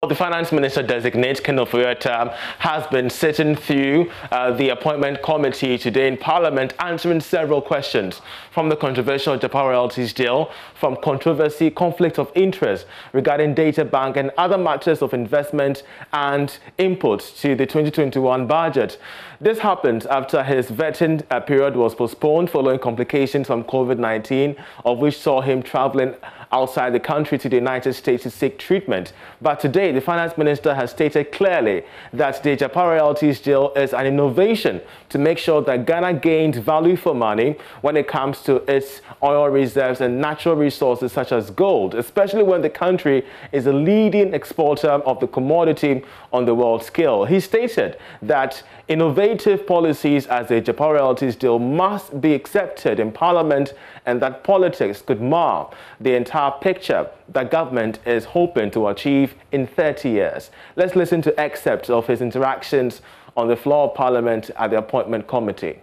The Finance Minister-Designate, has been sitting through the appointment committee today in Parliament, answering several questions from the controversial Ajapa royalties deal, from controversy, conflict of interest regarding data bank and other matters of investment and input to the 2021 budget. This happened after his vetting period was postponed following complications from COVID-19, of which saw him traveling outside the country to the United States to seek treatment. But today, the Finance Minister has stated clearly that the Ajapa royalties deal is an innovation to make sure that Ghana gains value for money when it comes to its oil reserves and natural resources such as gold, especially when the country is a leading exporter of the commodity on the world scale. He stated that innovative policies as the Ajapa royalties deal must be accepted in Parliament and that politics could mar the entire picture that government is hoping to achieve in 30 years. Let's listen to excerpts of his interactions on the floor of Parliament at the appointment committee.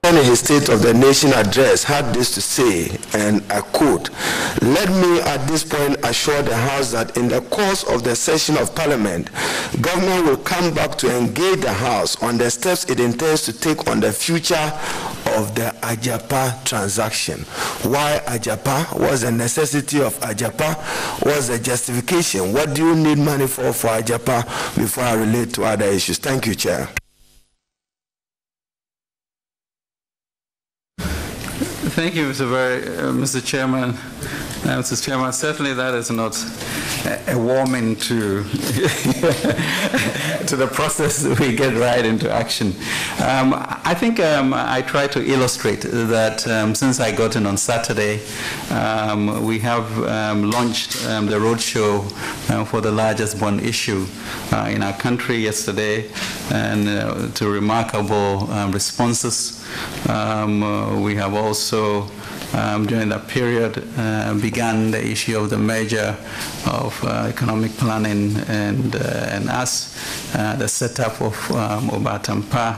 In his State of the Nation address, had this to say, and I quote, "Let me at this point assure the House that in the course of the session of Parliament, government will come back to engage the House on the steps it intends to take on the future of the Ajapa transaction." Why Ajapa? What's the necessity of Ajapa? What's the justification? What do you need money for Ajapa before I relate to other issues? Thank you, Chair. Thank you, Mr. Chairman. Mr. Chairman, certainly that is not a warming to to the process. We get right into action. I think I try to illustrate that since I got in on Saturday, we have launched the roadshow for the largest bond issue in our country yesterday, and to remarkable responses. We have also during that period began the issue of the merger of economic planning and us, the setup of Obatampa,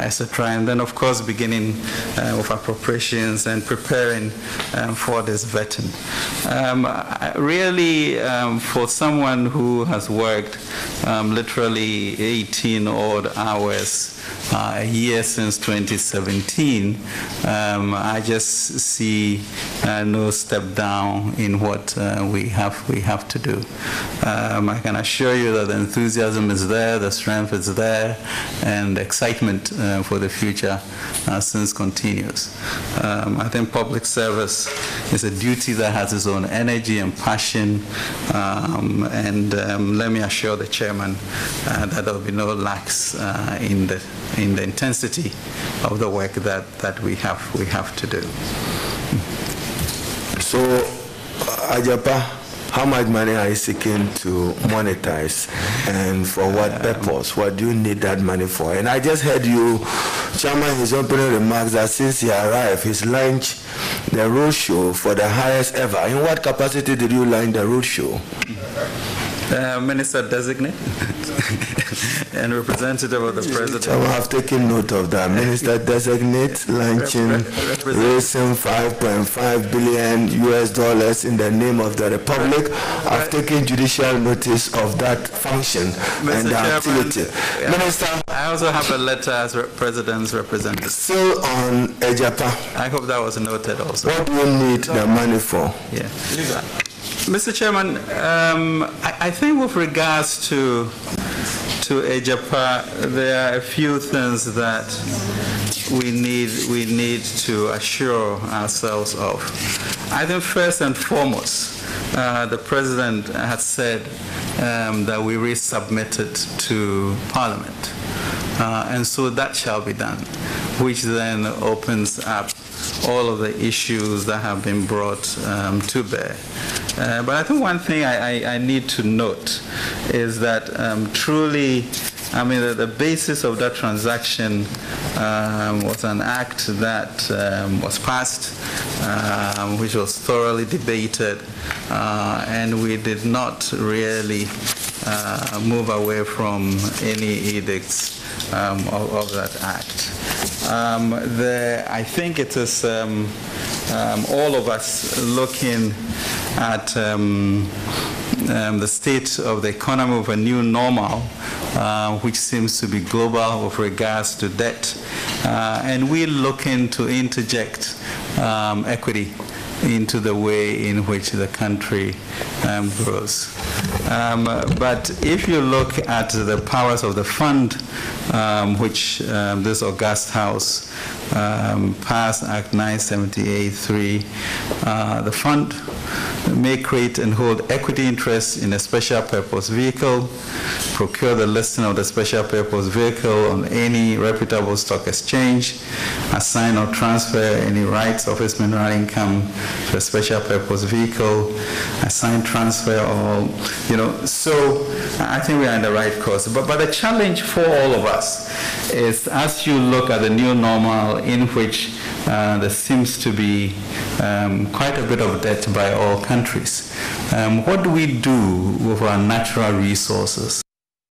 etc. And then, of course, beginning with appropriations and preparing for this vetting. Really, for someone who has worked literally 18 odd hours a year since 2017, I just see no step down in what we have to do. I can assure you that the enthusiasm is there, the strength is there, and the excitement for the future since continues. I think public service is a duty that has its own energy and passion, and let me assure the chairman that there will be no lacks in the intensity of the work that we have to do. So, Ajapa, how much money are you seeking to monetize, and for what purpose? What do you need that money for? And I just heard you, Chairman, his opening remarks that since he arrived, he's launched the roadshow for the highest ever. In what capacity did you launch the roadshow? Minister-Designate and representative of the President. I have taken note of that. Minister-Designate launching, raising $5.5 billion US in the name of the Republic. I've taken judicial notice of that function and the activity. Minister, I also have a letter as President's representative. Still on Ajapa. I hope that was noted also. What do you need the money for? Yeah. Mr. Chairman, I think with regards to Ajapa, there are a few things that we need to assure ourselves of. I think first and foremost, the President has said that we resubmit it to Parliament, and so that shall be done, which then opens up all of the issues that have been brought to bear. But I think one thing I need to note is that truly, I mean, the basis of that transaction was an act that was passed, which was thoroughly debated, and we did not really move away from any edicts of that act. I think it is all of us looking at the state of the economy of a new normal, which seems to be global with regards to debt. And we're looking to interject equity into the way in which the country grows. But if you look at the powers of the fund, which this august House passed Act 978(3), the fund may create and hold equity interests in a special purpose vehicle, procure the listing of the special purpose vehicle on any reputable stock exchange, assign or transfer any rights of its mineral income to a special purpose vehicle, assign, transfer, or, so I think we are in the right course. But the challenge for all of us is, as you look at the new normal in which there seems to be quite a bit of debt by all countries, what do we do with our natural resources